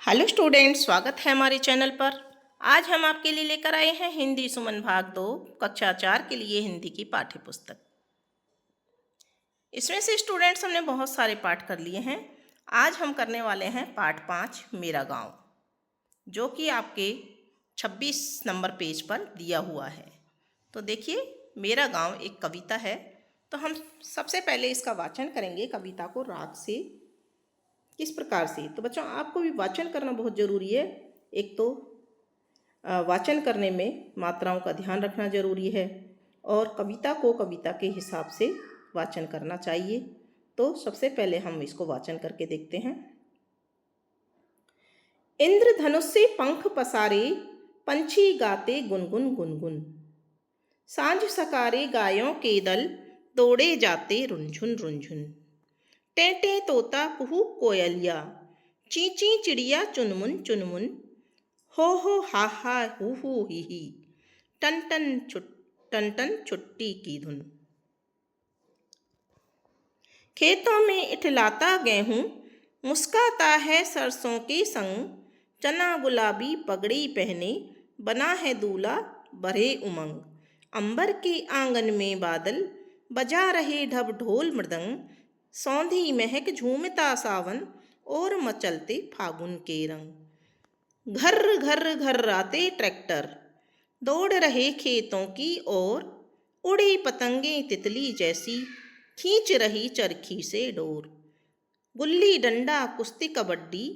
Hello students, स्वागत है हमारे चैनल पर। आज हम आपके लिए लेकर आए हैं हिंदी सुमन भाग 2 कक्षा 4 के लिए हिंदी की पाठ्य पुस्तक। इसमें से स्टूडेंट्स हमने बहुत सारे पाठ कर लिए हैं। आज हम करने वाले हैं पाठ 5 मेरा गांव, जो कि आपके 26 नंबर पेज पर दिया हुआ है। तो देखिए, मेरा गांव एक कविता है। तो हम सबसे पहले इसका वाचन करेंगे, कविता को राग से किस प्रकार से। तो बच्चों, आपको भी वाचन करना बहुत ज़रूरी है। एक तो वाचन करने में मात्राओं का ध्यान रखना जरूरी है और कविता को कविता के हिसाब से वाचन करना चाहिए। तो सबसे पहले हम इसको वाचन करके देखते हैं। इंद्रधनुष से पंख पसारे पंछी गाते गुनगुन गुनगुन, सांझ सकारे गायों के दल दौड़े जाते रुंझुन रुंझुन, टेंटे तोता कुहू कोयलिया, चींची चिड़िया चुनमुन चुनमुन, हो हा हा हू ही, टन टन छुट्टी की धुन। खेतों में इठलाता गेहूं, मुस्काता है सरसों के संग, चना गुलाबी पगड़ी पहने बना है दूल्हा भरे उमंग, अंबर के आंगन में बादल बजा रहे ढब ढोल मृदंग, सौंधी महक झूमता सावन और मचलते फागुन के रंग। घर घर घर आते ट्रैक्टर दौड़ रहे खेतों की ओर, उड़ी पतंगे तितली जैसी खींच रही चरखी से डोर, गुल्ली डंडा कुश्ती कबड्डी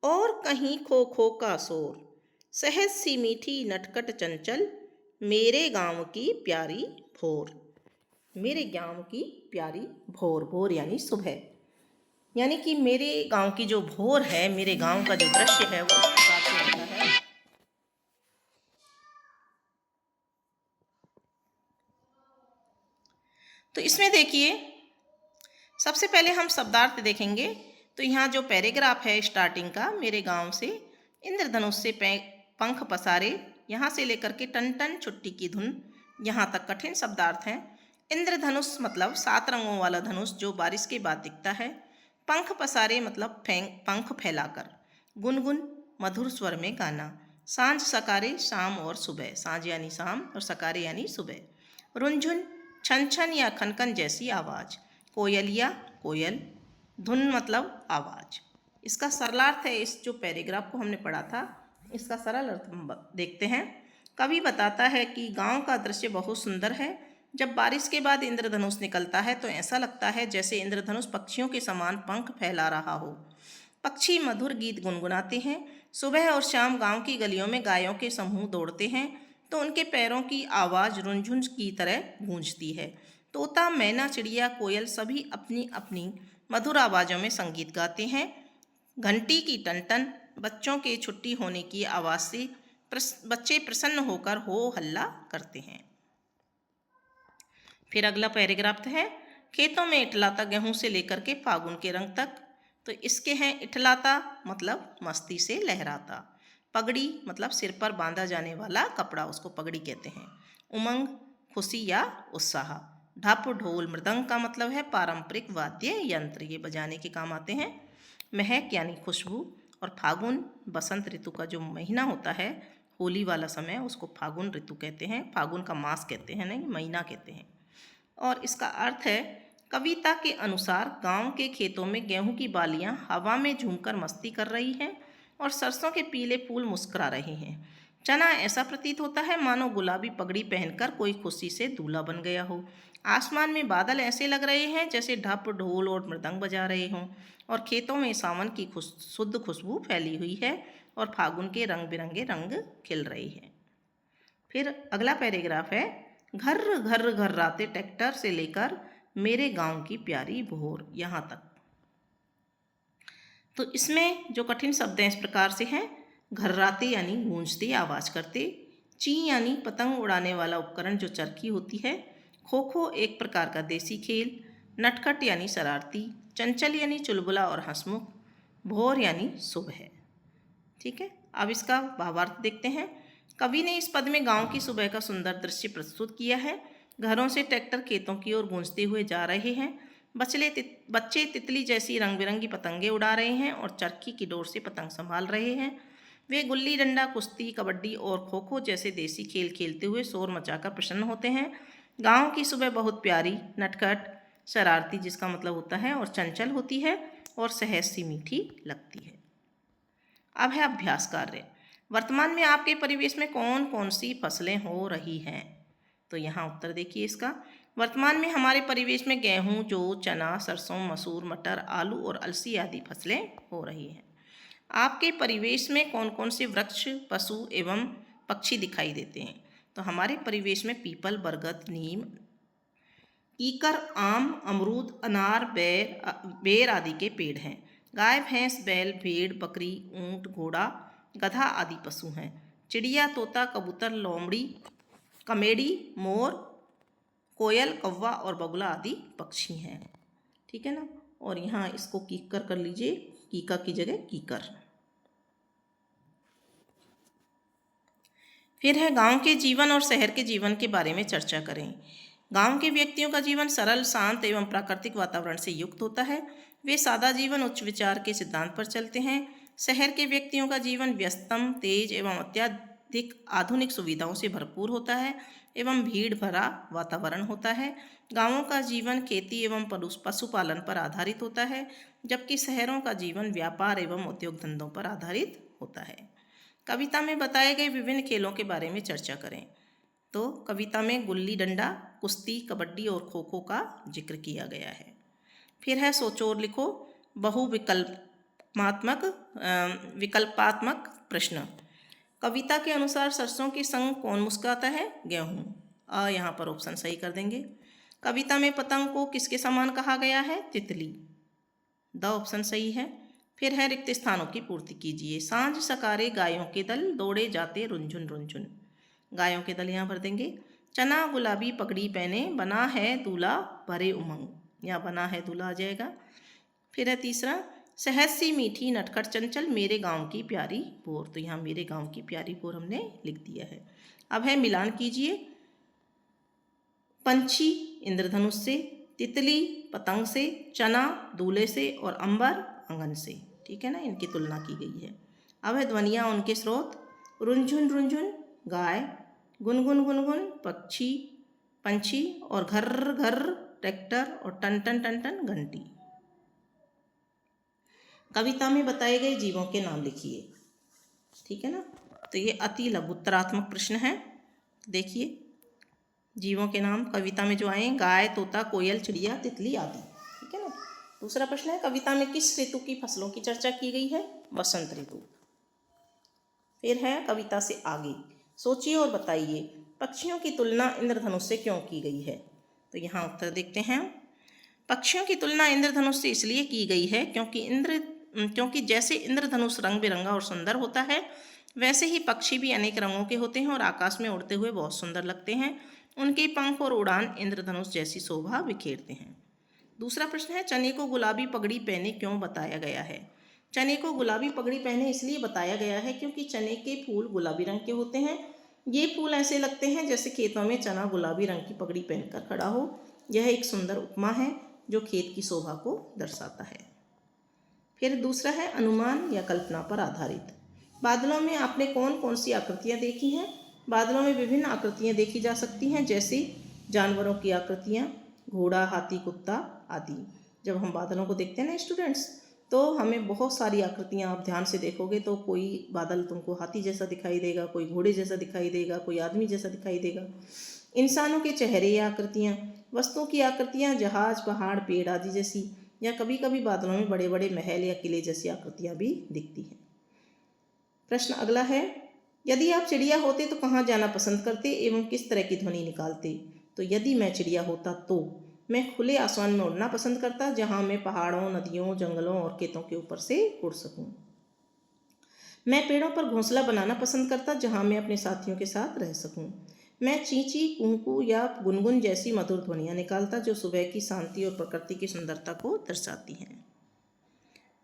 और कहीं खो खो का शोर, सहज सी मीठी नटखट चंचल मेरे गांव की प्यारी भोर। मेरे गांव की प्यारी भोर, भोर यानी सुबह, यानी कि मेरे गांव की जो भोर है, मेरे गांव का जो दृश्य है वो इस प्रकार से होता है। तो इसमें देखिए, सबसे पहले हम शब्दार्थ देखेंगे। तो यहाँ जो पैराग्राफ है स्टार्टिंग का, मेरे गांव से इंद्रधनुष से पंख पसारे, यहाँ से लेकर के टन टन छुट्टी की धुन, यहाँ तक कठिन शब्दार्थ हैं। इंद्रधनुष मतलब 7 रंगों वाला धनुष जो बारिश के बाद दिखता है। पंख पसारे मतलब पंख फैलाकर। गुनगुन मधुर स्वर में गाना। सांझ सकारे शाम और सुबह, सांझ यानी शाम और सकारे यानी सुबह। रुंझुन छन छन या खनखन जैसी आवाज़। कोयलिया कोयल, धुन मतलब आवाज़। इसका सरलार्थ है, इस जो पैराग्राफ को हमने पढ़ा था इसका सरल अर्थ हम देखते हैं। कवि बताता है कि गांव का दृश्य बहुत सुंदर है। जब बारिश के बाद इंद्रधनुष निकलता है तो ऐसा लगता है जैसे इंद्रधनुष पक्षियों के समान पंख फैला रहा हो। पक्षी मधुर गीत गुनगुनाते हैं। सुबह और शाम गांव की गलियों में गायों के समूह दौड़ते हैं तो उनके पैरों की आवाज़ रुंझुन की तरह गूंजती है। तोता मैना चिड़िया कोयल सभी अपनी अपनी मधुर आवाज़ों में संगीत गाते हैं। घंटी की टनटन, बच्चों के छुट्टी होने की आवाज़ से बच्चे प्रसन्न होकर हो हल्ला करते हैं। फिर अगला पैराग्राफ है, खेतों में इठलाता गेहूं से लेकर के फागुन के रंग तक। तो इसके हैं इठलाता मतलब मस्ती से लहराता, पगड़ी मतलब सिर पर बांधा जाने वाला कपड़ा, उसको पगड़ी कहते हैं। उमंग खुशी या उत्साह। ढप ढोल मृदंग का मतलब है पारंपरिक वाद्य यंत्र, ये बजाने के काम आते हैं। महक यानी खुशबू। और फागुन बसंत ऋतु का जो महीना होता है, होली वाला समय, उसको फागुन ऋतु कहते हैं। फागुन का मास कहते हैं, नहीं महीना कहते हैं। और इसका अर्थ है, कविता के अनुसार गांव के खेतों में गेहूं की बालियां हवा में झूमकर मस्ती कर रही हैं और सरसों के पीले फूल मुस्कुरा रहे हैं। चना ऐसा प्रतीत होता है मानो गुलाबी पगड़ी पहनकर कोई खुशी से दूल्हा बन गया हो। आसमान में बादल ऐसे लग रहे हैं जैसे ढप ढोल और मृदंग बजा रहे हों। और खेतों में सावन की शुद्ध खुशबू फैली हुई है और फागुन के रंग बिरंगे रंग खिल रहे हैं। फिर अगला पैराग्राफ है, घर घर घर्राते ट्रैक्टर से लेकर मेरे गांव की प्यारी भोर, यहाँ तक। तो इसमें जो कठिन शब्द हैं इस प्रकार से हैं, घर्राते यानी गूंजते आवाज़ करते, ची यानी पतंग उड़ाने वाला उपकरण जो चरखी होती है, खो खो एक प्रकार का देसी खेल, नटखट यानी शरारती, चंचल यानी चुलबुला और हंसमुख, भोर यानी सुबह। ठीक है, अब इसका भावार्थ देखते हैं। कवि ने इस पद में गांव की सुबह का सुंदर दृश्य प्रस्तुत किया है। घरों से ट्रैक्टर खेतों की ओर गूंजते हुए जा रहे हैं। बच्चे तितली जैसी रंग बिरंगी पतंगे उड़ा रहे हैं और चरखी की डोर से पतंग संभाल रहे हैं। वे गुल्ली डंडा, कुश्ती, कबड्डी और खो खो जैसे देसी खेल खेलते हुए शोर मचाकर प्रसन्न होते हैं। गांव की सुबह बहुत प्यारी, नटखट, शरारती जिसका मतलब होता है और चंचल होती है और सहज सी मीठी लगती है। अब है अभ्यास कार्य। वर्तमान में आपके परिवेश में कौन कौन सी फसलें हो रही हैं? तो यहाँ उत्तर देखिए इसका। वर्तमान में हमारे परिवेश में गेहूँ, जौ, चना, सरसों, मसूर, मटर, आलू और अलसी आदि फसलें हो रही हैं। आपके परिवेश में कौन कौन से वृक्ष, पशु एवं पक्षी दिखाई देते हैं? तो हमारे परिवेश में पीपल, बरगद, नीम, कीकर, आम, अमरूद, अनार, बेर आदि के पेड़ हैं। गाय, भैंस, बैल, भेड़, बकरी, ऊंट, घोड़ा, गधा आदि पशु हैं। चिड़िया, तोता, कबूतर, लोमड़ी, कमेडी, मोर, कोयल, कौवा और बगुला आदि पक्षी हैं। ठीक है ना। और यहाँ इसको कीकर कर लीजिए, कीका की जगह कीकर। फिर है गांव के जीवन और शहर के जीवन के बारे में चर्चा करें। गांव के व्यक्तियों का जीवन सरल, शांत एवं प्राकृतिक वातावरण से युक्त होता है। वे सादा जीवन, उच्च विचार के सिद्धांत पर चलते हैं। शहर के व्यक्तियों का जीवन व्यस्तम, तेज एवं अत्याधिक आधुनिक सुविधाओं से भरपूर होता है एवं भीड़ भरा वातावरण होता है। गांवों का जीवन खेती एवं पशुपालन पर आधारित होता है, जबकि शहरों का जीवन व्यापार एवं उद्योग धंधों पर आधारित होता है। कविता में बताए गए विभिन्न खेलों के बारे में चर्चा करें। तो कविता में गुल्ली डंडा, कुश्ती, कबड्डी और खो खो का जिक्र किया गया है। फिर है सोचो और लिखो विकल्पात्मक प्रश्न। कविता के अनुसार सरसों के संग कौन मुस्कुराता है? गेहूँ। यहाँ पर ऑप्शन सही कर देंगे। कविता में पतंग को किसके समान कहा गया है? तितली। द ऑप्शन सही है। फिर है रिक्त स्थानों की पूर्ति कीजिए। सांझ सकारे गायों के दल, दौड़े जाते रुंझुन रुंझुन। गायों के दल यहाँ भर देंगे। चना गुलाबी पगड़ी पहने, बना है दूल्हा भरे उमंग। यहाँ बना है दूल्हा आ जाएगा। फिर है तीसरा, सहज सी मीठी नटखट चंचल, मेरे गांव की प्यारी भोर। तो यहाँ मेरे गांव की प्यारी भोर हमने लिख दिया है। अब है मिलान कीजिए। पंछी इंद्रधनुष से, तितली पतंग से, चना दूल्हे से और अंबर आंगन से। ठीक है ना, इनकी तुलना की गई है। अब है ध्वनियाँ, उनके स्रोत। रुंझुन रुंझुन गाय, गुनगुन गुनगुन पक्षी पंछी और घर घर ट्रैक्टर और टन टन टन टन घंटी। कविता में बताए गए जीवों के नाम लिखिए। ठीक है ना। तो ये अति लघुत्तरात्मक प्रश्न है। देखिए जीवों के नाम कविता में जो आए, गाय, तोता, कोयल, चिड़िया, तितली आदि। ठीक है ना। दूसरा प्रश्न है, कविता में किस ऋतु की फसलों की चर्चा की गई है? वसंत ऋतु। फिर है कविता से आगे, सोचिए और बताइए पक्षियों की तुलना इंद्रधनुष से क्यों की गई है? तो यहाँ उत्तर देखते हैं। पक्षियों की तुलना इंद्रधनुष से इसलिए की गई है क्योंकि जैसे इंद्रधनुष रंग बिरंगा और सुंदर होता है, वैसे ही पक्षी भी अनेक रंगों के होते हैं और आकाश में उड़ते हुए बहुत सुंदर लगते हैं। उनके पंख और उड़ान इंद्रधनुष जैसी शोभा बिखेरते हैं। दूसरा प्रश्न है, चने को गुलाबी पगड़ी पहने क्यों बताया गया है? चने को गुलाबी पगड़ी पहने इसलिए बताया गया है क्योंकि चने के फूल गुलाबी रंग के होते हैं। ये फूल ऐसे लगते हैं जैसे खेतों में चना गुलाबी रंग की पगड़ी पहनकर खड़ा हो। यह एक सुंदर उपमा है जो खेत की शोभा को दर्शाता है। फिर दूसरा है, अनुमान या कल्पना पर आधारित। बादलों में आपने कौन कौन सी आकृतियाँ देखी हैं? बादलों में विभिन्न आकृतियाँ देखी जा सकती हैं, जैसे जानवरों की आकृतियाँ, घोड़ा, हाथी, कुत्ता आदि। जब हम बादलों को देखते हैं ना स्टूडेंट्स, तो हमें बहुत सारी आकृतियाँ, आप ध्यान से देखोगे तो कोई बादल तुमको हाथी जैसा दिखाई देगा, कोई घोड़े जैसा दिखाई देगा, कोई आदमी जैसा दिखाई देगा। इंसानों के चेहरे या आकृतियाँ, वस्तुओं की आकृतियाँ, जहाज, पहाड़, पेड़ आदि जैसी, या कभी कभी बादलों में बड़े बड़े महल या किले जैसी आकृतियाँ भी दिखती हैं। प्रश्न अगला है, यदि आप चिड़िया होते तो कहाँ जाना पसंद करते एवं किस तरह की ध्वनि निकालते? तो यदि मैं चिड़िया होता तो मैं खुले आसमान में उड़ना पसंद करता, जहाँ मैं पहाड़ों, नदियों, जंगलों और खेतों के ऊपर से उड़ सकूं। मैं पेड़ों पर घोंसला बनाना पसंद करता, जहाँ मैं अपने साथियों के साथ रह सकूं। मैं चींची, कुंकू या गुनगुन जैसी मधुर ध्वनियाँ निकालता, जो सुबह की शांति और प्रकृति की सुंदरता को दर्शाती हैं।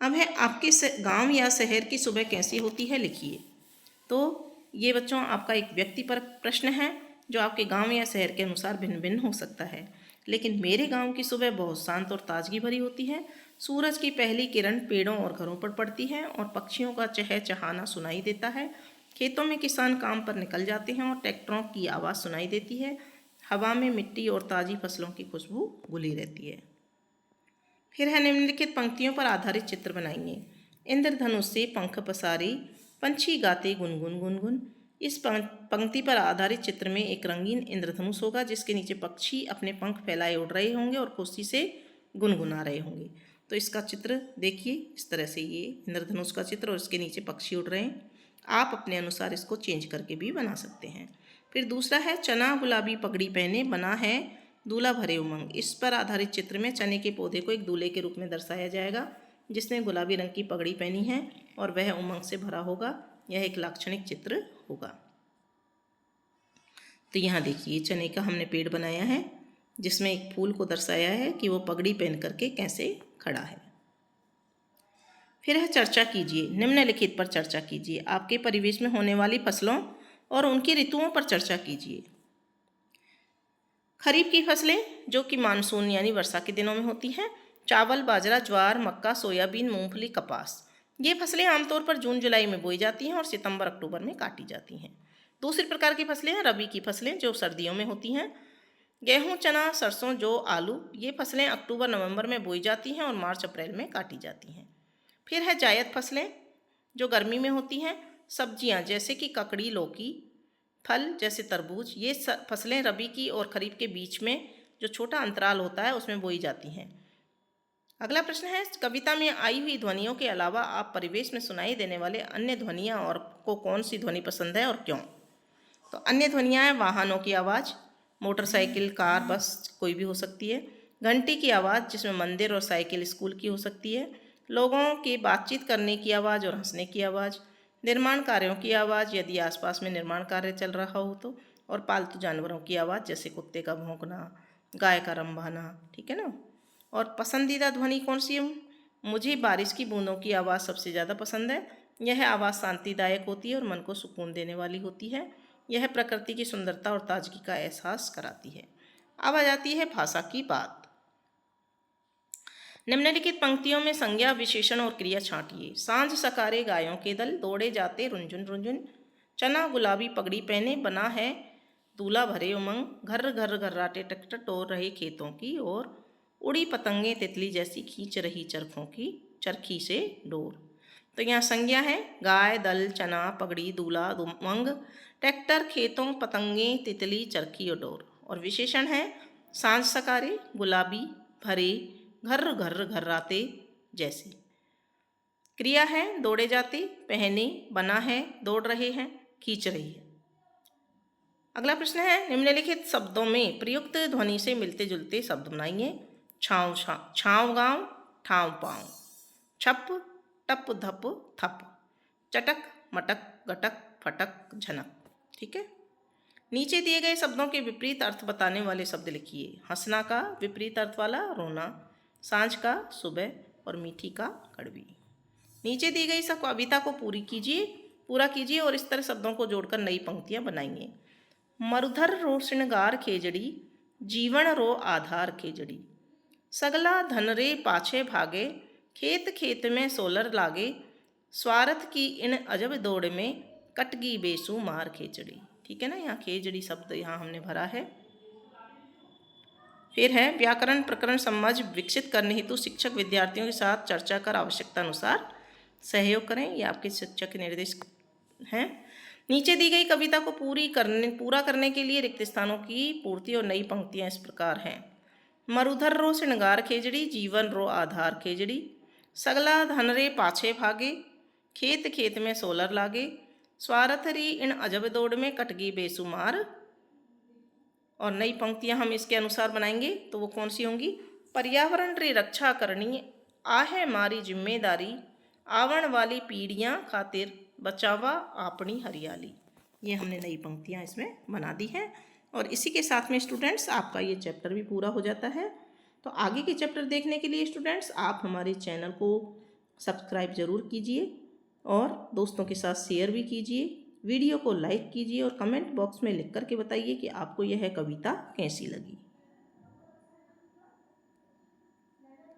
अब है, आपके गांव या शहर की सुबह कैसी होती है, लिखिए। तो ये बच्चों आपका एक व्यक्तिपरक प्रश्न है जो आपके गांव या शहर के अनुसार भिन्न भिन्न हो सकता है। लेकिन मेरे गांव की सुबह बहुत शांत और ताजगी भरी होती है। सूरज की पहली किरण पेड़ों और घरों पर पड़ती है और पक्षियों का चहचहाना सुनाई देता है। खेतों में किसान काम पर निकल जाते हैं और ट्रैक्टरों की आवाज़ सुनाई देती है। हवा में मिट्टी और ताज़ी फसलों की खुशबू घुली रहती है। फिर है निम्नलिखित पंक्तियों पर आधारित चित्र बनाएंगे। इंद्रधनुष से पंख पसारे, पंछी गाते गुनगुन गुनगुन। इस पंक्ति पर आधारित चित्र में एक रंगीन इंद्रधनुष होगा जिसके नीचे पक्षी अपने पंख फैलाए उड़ रहे होंगे और खुशी से गुनगुना रहे होंगे। तो इसका चित्र देखिए, इस तरह से ये इंद्रधनुष का चित्र और इसके नीचे पक्षी उड़ रहे हैं। आप अपने अनुसार इसको चेंज करके भी बना सकते हैं। फिर दूसरा है चना गुलाबी पगड़ी पहने बना है दूल्हा भरे उमंग। इस पर आधारित चित्र में चने के पौधे को एक दूल्हे के रूप में दर्शाया जाएगा जिसने गुलाबी रंग की पगड़ी पहनी है और वह उमंग से भरा होगा। यह एक लाक्षणिक चित्र होगा। तो यहाँ देखिए चने का हमने पेड़ बनाया है जिसमें एक फूल को दर्शाया है कि वो पगड़ी पहन करके कैसे खड़ा है। फिर है चर्चा कीजिए। निम्नलिखित पर चर्चा कीजिए। आपके परिवेश में होने वाली फसलों और उनकी ऋतुओं पर चर्चा कीजिए। खरीफ की फसलें जो कि मानसून यानी वर्षा के दिनों में होती हैं, चावल, बाजरा, ज्वार, मक्का, सोयाबीन, मूंगफली, कपास। ये फसलें आमतौर पर जून जुलाई में बोई जाती हैं और सितंबर अक्टूबर में काटी जाती हैं। दूसरी प्रकार की फसलें हैं रबी की फसलें जो सर्दियों में होती हैं। गेहूं, चना, सरसों, जौ, आलू। ये फसलें अक्टूबर नवंबर में बोई जाती हैं और मार्च अप्रैल में काटी जाती हैं। फिर है जायद फसलें जो गर्मी में होती हैं। सब्जियां जैसे कि ककड़ी, लौकी। फल जैसे तरबूज। ये फसलें रबी की और खरीफ के बीच में जो छोटा अंतराल होता है उसमें बोई जाती हैं। अगला प्रश्न है कविता में आई हुई ध्वनियों के अलावा आप परिवेश में सुनाई देने वाले अन्य ध्वनियाँ और को कौन सी ध्वनि पसंद है और क्यों। तो अन्य ध्वनियाँ हैं वाहनों की आवाज़, मोटरसाइकिल, कार, बस कोई भी हो सकती है। घंटी की आवाज़ जिसमें मंदिर और साइकिल स्कूल की हो सकती है। लोगों की बातचीत करने की आवाज़ और हंसने की आवाज़। निर्माण कार्यों की आवाज़ यदि आसपास में निर्माण कार्य चल रहा हो तो। और पालतू जानवरों की आवाज़ जैसे कुत्ते का भौंकना, गाय का रंभाना। ठीक है ना। और पसंदीदा ध्वनि कौन सी है। मुझे बारिश की बूंदों की आवाज़ सबसे ज़्यादा पसंद है। यह आवाज़ शांतिदायक होती है और मन को सुकून देने वाली होती है। यह प्रकृति की सुंदरता और ताजगी का एहसास कराती है। अब आ जाती है भाषा की बात। निम्नलिखित पंक्तियों में संज्ञा, विशेषण और क्रिया छांटिए। सांझ सकारे गायों के दल, दौड़े जाते रुंझुन रुंझुन। चना गुलाबी पगड़ी पहने बना है दूल्हा भरे उमंग। घर घर घर्राटे ट्रैक्टर टोर रहे खेतों की ओर। उड़ी पतंगे तितली जैसी खींच रही चरखों की चरखी से डोर। तो यहाँ संज्ञा है गाय, दल, चना, पगड़ी, दूल्हा, उमंग, ट्रैक्टर, खेतों, पतंगे, तितली, चरखी और डोर। और विशेषण है सांझ सकारे, गुलाबी, भरे, घर घर घर्राते जैसे। क्रिया है दौड़े जाते, पहने, बना है, दौड़ रहे हैं, खींच रही है। अगला प्रश्न है निम्नलिखित शब्दों में प्रयुक्त ध्वनि से मिलते जुलते शब्द बनाइए। छाँव छाँव गाँव, ठाँव पाँव। छप, टप, धप, थप। चटक, मटक, गटक, फटक, झनक। ठीक है। नीचे दिए गए शब्दों के विपरीत अर्थ बताने वाले शब्द लिखिए। हंसना का विपरीत अर्थ वाला रोना, सांझ का सुबह और मीठी का कड़वी। नीचे दी गई सब कविता को पूरा कीजिए और इस तरह शब्दों को जोड़कर नई पंक्तियां बनाएंगे। मरुधर रो श्रृंगार खेजड़ी, जीवन रो आधार खेजड़ी। सगला धन रे पाछे भागे, खेत खेत में सोलर लागे। स्वार्थ की इन अजब दौड़ में, कटगी बेसुमार खेचड़ी। ठीक है ना। यहाँ खेजड़ी शब्द यहाँ हमने भरा है। फिर है व्याकरण प्रकरण समझ विकसित करने हेतु शिक्षक विद्यार्थियों के साथ चर्चा कर आवश्यकता अनुसार सहयोग करें। ये आपके शिक्षक के निर्देश हैं। नीचे दी गई कविता को पूरा करने के लिए रिक्त स्थानों की पूर्ति और नई पंक्तियां इस प्रकार हैं। मरुधर रो श्रृंगार खेजड़ी, जीवन रो आधार खेजड़ी। सगला धन रे पाछे भागे, खेत खेत में सोलर लागे। स्वार्थ री इन अजब दौड़ में, कटगी बेसुमार। और नई पंक्तियां हम इसके अनुसार बनाएंगे तो वो कौन सी होंगी। पर्यावरण री रक्षा करनी आहे मारी जिम्मेदारी। आवन वाली पीढ़ियां खातिर बचावा अपनी हरियाली। ये हमने नई पंक्तियां इसमें बना दी हैं। और इसी के साथ में स्टूडेंट्स आपका ये चैप्टर भी पूरा हो जाता है। तो आगे के चैप्टर देखने के लिए स्टूडेंट्स आप हमारे चैनल को सब्सक्राइब ज़रूर कीजिए और दोस्तों के साथ शेयर भी कीजिए। वीडियो को लाइक कीजिए और कमेंट बॉक्स में लिख करके बताइए कि आपको यह कविता कैसी लगी।